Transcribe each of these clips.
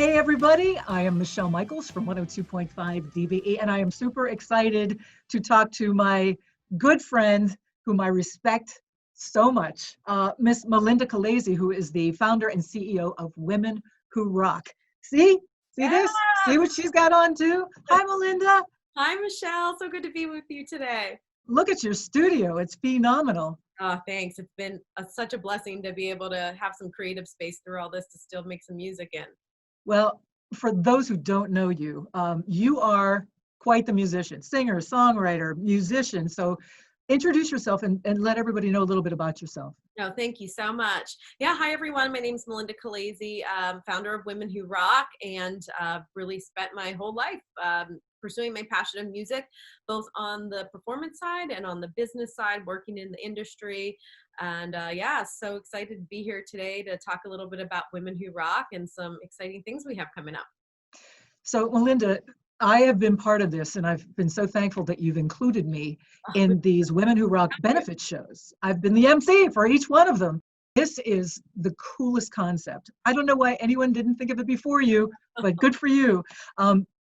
Hey everybody, I am Michelle Michaels from 102.5 WDVE, and I am super excited to talk to my good friend, whom I respect so much, Miss Melinda Calese, who is the founder and CEO of Women Who Rock. See this? See what she's got on too? Hi, Melinda. Hi, Michelle. So good to be with you today. Look at your studio. It's phenomenal. Oh, thanks. It's been such a blessing to be able to have some creative space through all this to still make some music in. Well, for those who don't know you, you are quite the musician, singer, songwriter, musician. So introduce yourself and let everybody know a little bit about yourself. No, thank you so much. Yeah, hi everyone. My name is Melinda Calese, founder of Women Who Rock, and really spent my whole life pursuing my passion of music, both on the performance side and on the business side, working in the industry. And yeah, so excited to be here today to talk a little bit about Women Who Rock and some exciting things we have coming up. So Melinda, I have been part of this, and I've been so thankful that you've included me in these Women Who Rock benefit shows. I've been the MC for each one of them. This is the coolest concept. I don't know why anyone didn't think of it before you, but good for you.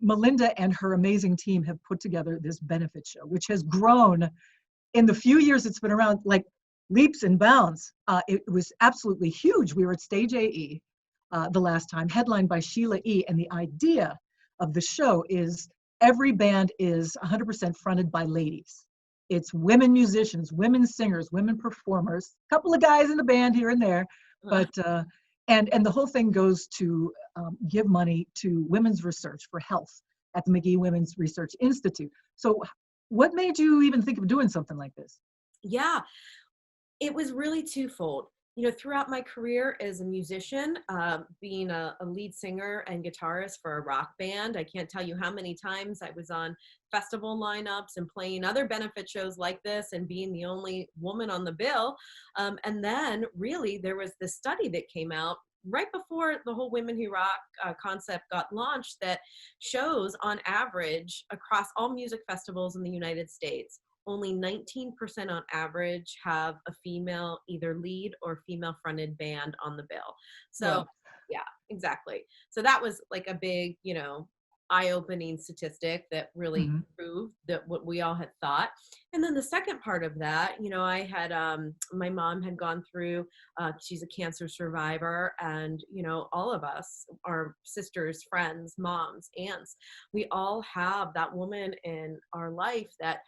Melinda and her amazing team have put together this benefit show, which has grown in the few years it's been around like leaps and bounds. It was absolutely huge. We were at Stage AE the last time, headlined by Sheila E. And the idea of the show is every band is 100% fronted by ladies. It's women musicians, women singers, women performers, a couple of guys in the band here and there, but and the whole thing goes to give money to women's research for health at the Magee-Womens Research Institute. So what made you even think of doing something like this? Yeah, it was really twofold. You know, throughout my career as a musician, being a lead singer and guitarist for a rock band, I can't tell you how many times I was on festival lineups and playing other benefit shows like this and being the only woman on the bill. And then really there was this study that came out right before the whole Women Who Rock concept got launched that shows on average across all music festivals in the United States, only 19% on average have a female either lead or female fronted band on the bill. So yeah, exactly. So that was like a big, eye-opening statistic that really proved that what we all had thought. And then the second part of that, I had, my mom had gone through, she's a cancer survivor, and, all of us, our sisters, friends, moms, aunts, we all have that woman in our life that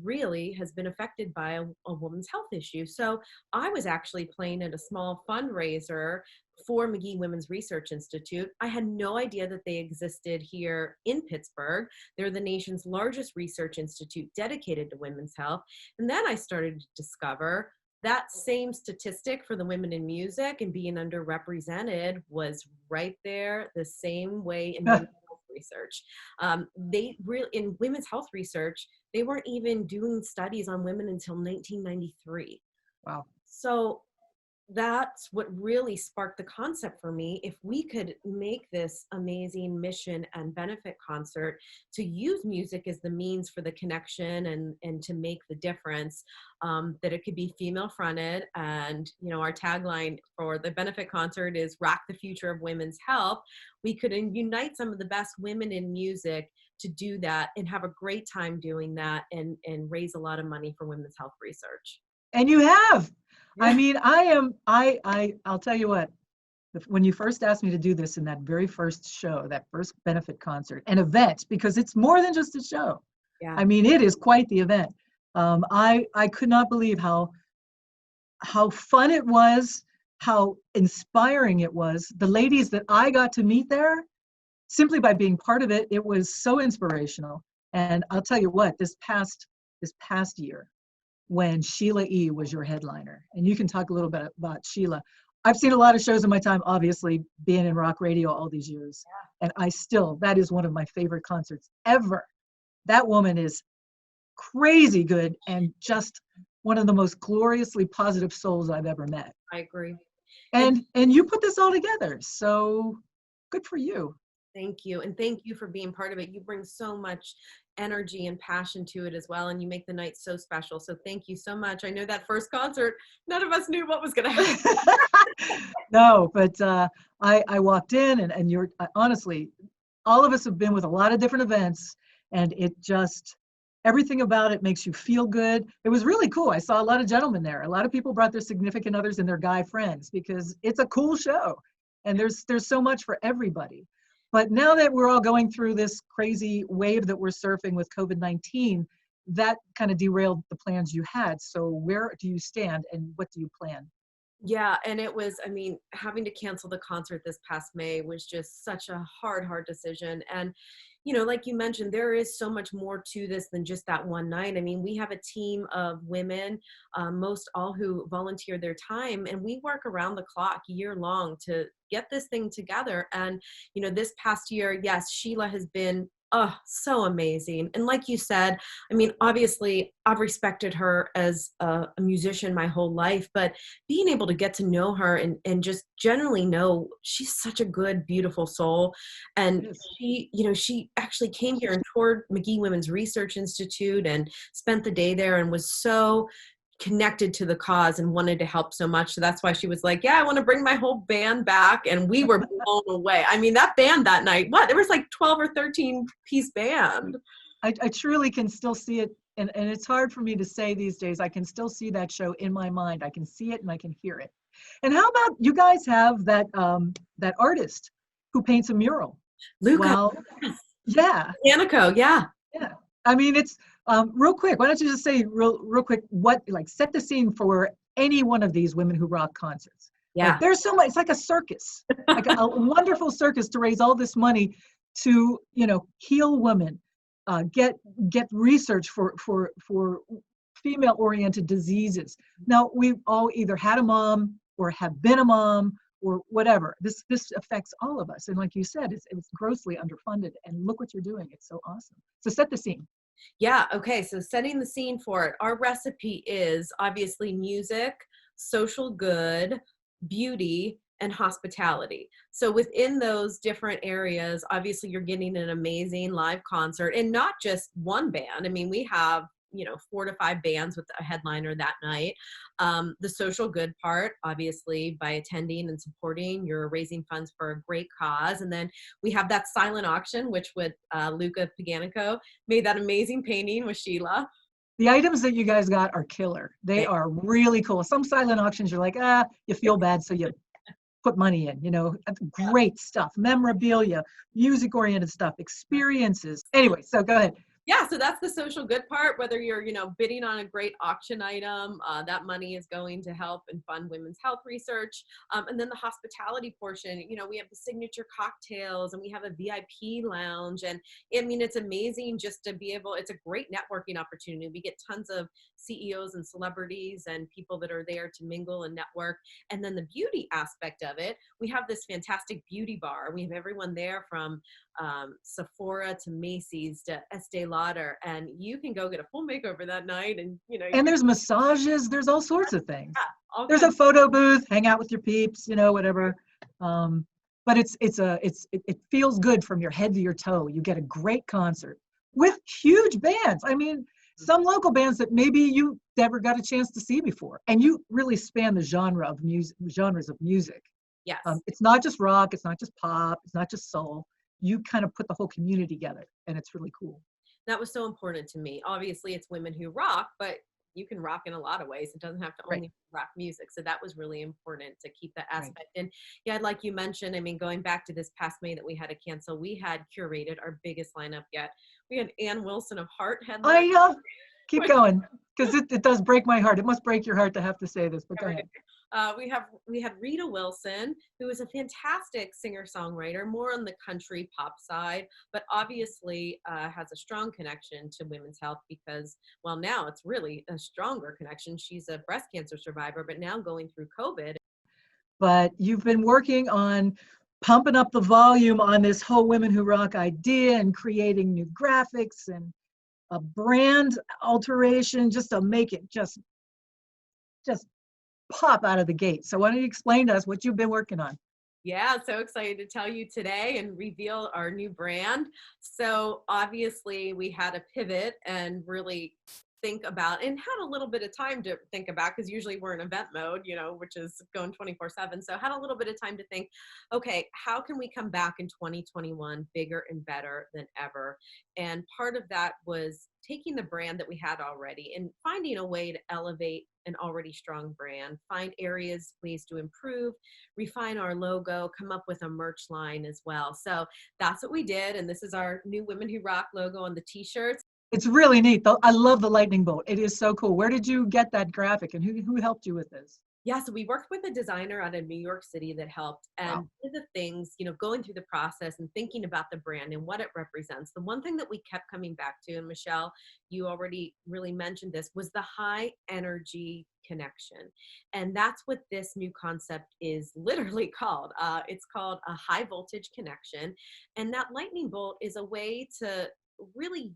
really has been affected by a woman's health issue. So I was actually playing at a small fundraiser for Magee-Womens Research Institute. I had no idea that they existed here in Pittsburgh. They're the nation's largest research institute dedicated to women's health. And then I started to discover that same statistic for the women in music and being underrepresented was right there the same way in women's health research. They really, in women's health research, they weren't even doing studies on women until 1993. Wow. So that's what really sparked the concept for me. If we could make this amazing mission and benefit concert to use music as the means for the connection and to make the difference, that it could be female fronted. And, our tagline for the benefit concert is "Rock the Future of Women's Health." We could unite some of the best women in music to do that and have a great time doing that and raise a lot of money for women's health research. And you have. I mean, I'll tell you what, when you first asked me to do this in that very first show, that first benefit concert, an event, because it's more than just a show. Yeah. I mean, it is quite the event. I could not believe how fun it was, how inspiring it was. The ladies that I got to meet there, simply by being part of it, it was so inspirational. And I'll tell you what, this past year, when Sheila E. was your headliner. And you can talk a little bit about Sheila. I've seen a lot of shows in my time, obviously, being in rock radio all these years. Yeah. And that is one of my favorite concerts ever. That woman is crazy good and just one of the most gloriously positive souls I've ever met. I agree. And you put this all together. So good for you. Thank you. And thank you for being part of it. You bring so much energy and passion to it as well. And you make the night so special. So thank you so much. I know that first concert, none of us knew what was going to happen. No, but I walked in and you're honestly, all of us have been with a lot of different events, and it just, everything about it makes you feel good. It was really cool. I saw a lot of gentlemen there. A lot of people brought their significant others and their guy friends because it's a cool show, and there's so much for everybody. But now that we're all going through this crazy wave that we're surfing with COVID-19, that kind of derailed the plans you had. So where do you stand and what do you plan? Yeah, and it was, I mean, having to cancel the concert this past May was just such a hard decision. And, like you mentioned, there is so much more to this than just that one night. I mean, we have a team of women, most all who volunteer their time, and we work around the clock year long to get this thing together. And, this past year, yes, Sheila has been so amazing. And like you said, I mean, obviously I've respected her as a musician my whole life, but being able to get to know her and just generally know she's such a good, beautiful soul. And Yes. she actually came here and toured Magee-Women's Research Institute and spent the day there and was so connected to the cause and wanted to help so much. So that's why she was like, yeah, I want to bring my whole band back. And we were blown away. I mean, that band that night, there was like 12 or 13 piece band. I truly can still see it, and it's hard for me to say these days. I can still see that show in my mind. I can see it and I can hear it. And how about you guys have that artist who paints a mural? Luca. Well, yeah, Yannico, yeah. yeah. I mean, it's real quick. Why don't you just say real quick what, like, set the scene for any one of these Women Who Rock concerts? Yeah. Like, there's so much. It's like a circus, like a wonderful circus to raise all this money to heal women, get research for female-oriented diseases. Now, we've all either had a mom or have been a mom or whatever. This affects all of us. And like you said, it's grossly underfunded. And look what you're doing. It's so awesome. So set the scene. Yeah. Okay. So setting the scene for it, our recipe is obviously music, social good, beauty, and hospitality. So within those different areas, obviously you're getting an amazing live concert, and not just one band. I mean, we have 4 to 5 bands with a headliner that night. The social good part, obviously, by attending and supporting, you're raising funds for a great cause. And then we have that silent auction, which with Luca Paganico made that amazing painting with Sheila. The items that you guys got are killer. They are really cool. Some silent auctions, you're like, you feel bad, so you put money in, great stuff, memorabilia, music-oriented stuff, experiences. Anyway, so go ahead. Yeah, so that's the social good part. Whether you're, bidding on a great auction item, that money is going to help and fund women's health research. And then the hospitality portion, we have the signature cocktails and we have a VIP lounge. And I mean, it's amazing just to be able, it's a great networking opportunity. We get tons of CEOs and celebrities and people that are there to mingle and network. And then the beauty aspect of it, we have this fantastic beauty bar. We have everyone there from Sephora to Macy's to Estee Lauder, and you can go get a full makeover that night. And and there's massages, there's all sorts of things. Yeah, there's a photo booth, hang out with your peeps, whatever. But it feels good from your head to your toe. You get a great concert with huge bands. I mean, some local bands that maybe you never got a chance to see before, and you really span the genres of music. Yes. It's not just rock, it's not just pop, it's not just soul. You kind of put the whole community together, and it's really cool. That was so important to me. Obviously, it's Women Who Rock, but you can rock in a lot of ways. It doesn't have to only be rock music. So that was really important to keep that aspect. Right. And yeah, like you mentioned, I mean, going back to this past May that we had to cancel, we had curated our biggest lineup yet. We had Ann Wilson of Heart headline. Keep going, because it does break my heart. It must break your heart to have to say this, but go ahead. We had Rita Wilson, who is a fantastic singer-songwriter, more on the country pop side, but obviously has a strong connection to women's health because, well, now it's really a stronger connection. She's a breast cancer survivor, but now going through COVID. But you've been working on pumping up the volume on this whole Women Who Rock idea and creating new graphics and a brand alteration just to make it just pop out of the gate. So why don't you explain to us what you've been working on? Yeah, so excited to tell you today and reveal our new brand. So obviously we had to pivot and really think about and had a little bit of time to think about because usually we're in event mode, which is going 24/7. So had a little bit of time to think, okay, how can we come back in 2021 bigger and better than ever? And part of that was taking the brand that we had already and finding a way to elevate an already strong brand, find areas, ways to improve, refine our logo, come up with a merch line as well. So that's what we did. And this is our new Women Who Rock logo on the t-shirts. It's really neat, though. I love the lightning bolt. It is so cool. Where did you get that graphic, and who helped you with this? Yeah, so we worked with a designer out of New York City that helped. And Wow. one of the things, going through the process and thinking about the brand and what it represents, the one thing that we kept coming back to, and Michelle, you already really mentioned this, was the high energy connection. And that's what this new concept is literally called. It's called a high voltage connection. And that lightning bolt is a way to really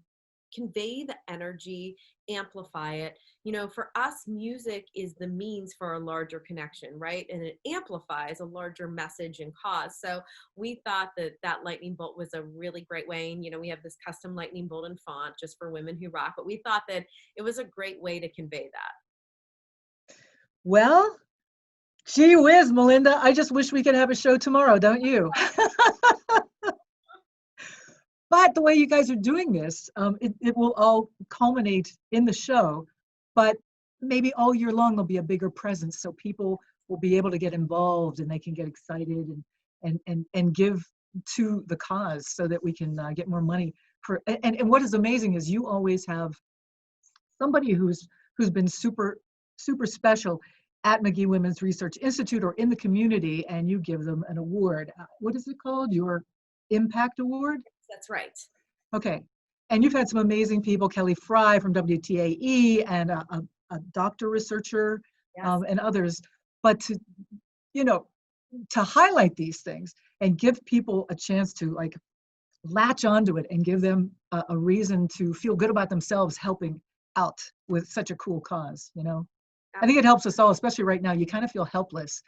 convey the energy, amplify it. For us, music is the means for a larger connection, right? And it amplifies a larger message and cause. So we thought that that lightning bolt was a really great way. And, we have this custom lightning bolt and font just for Women Who Rock, but we thought that it was a great way to convey that. Well, gee whiz, Melinda, I just wish we could have a show tomorrow, don't you? But the way you guys are doing this, it will all culminate in the show, but maybe all year long there'll be a bigger presence, so people will be able to get involved and they can get excited and give to the cause so that we can get more money for. And what is amazing is you always have somebody who's been super special at magee-womens Research Institute or in the community, and you give them an award. What is it called? Your Impact Award? That's right. Okay. And you've had some amazing people, Kelly Fry from WTAE and a doctor researcher, Yes. and others. But to highlight these things and give people a chance to like latch onto it and give them a reason to feel good about themselves helping out with such a cool cause, I think it helps us all, especially right now. You kind of feel helpless.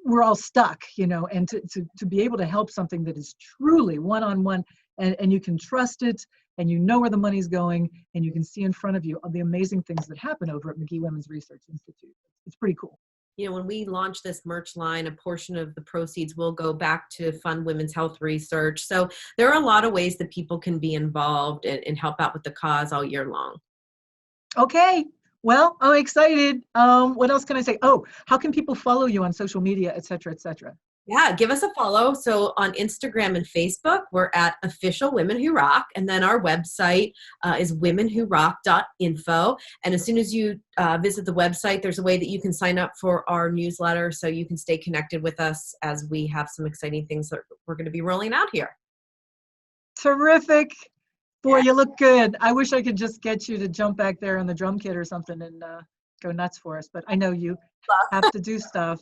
We're all stuck, and to be able to help something that is truly one-on-one and you can trust it and you know where the money's going and you can see in front of you all the amazing things that happen over at magee-womens Research Institute. It's pretty cool. When we launch this merch line, a portion of the proceeds will go back to fund women's health research. So there are a lot of ways that people can be involved and help out with the cause all year long. Okay. Well, I'm excited. What else can I say? Oh, how can people follow you on social media, et cetera, et cetera? Yeah, give us a follow. So on Instagram and Facebook, we're at Official Women Who Rock. And then our website is womenwhorock.info. And as soon as you visit the website, there's a way that you can sign up for our newsletter so you can stay connected with us as we have some exciting things that we're going to be rolling out here. Terrific. Boy, you look good. I wish I could just get you to jump back there on the drum kit or something and go nuts for us. But I know you have to do stuff.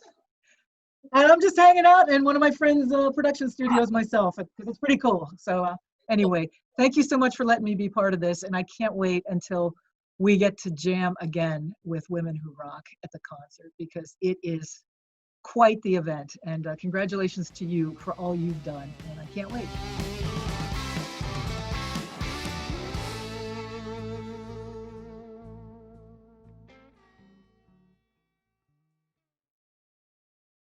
And I'm just hanging out in one of my friends' production studios myself. It's pretty cool. So anyway, thank you so much for letting me be part of this. And I can't wait until we get to jam again with Women Who Rock at the concert, because it is quite the event. And congratulations to you for all you've done. And I can't wait.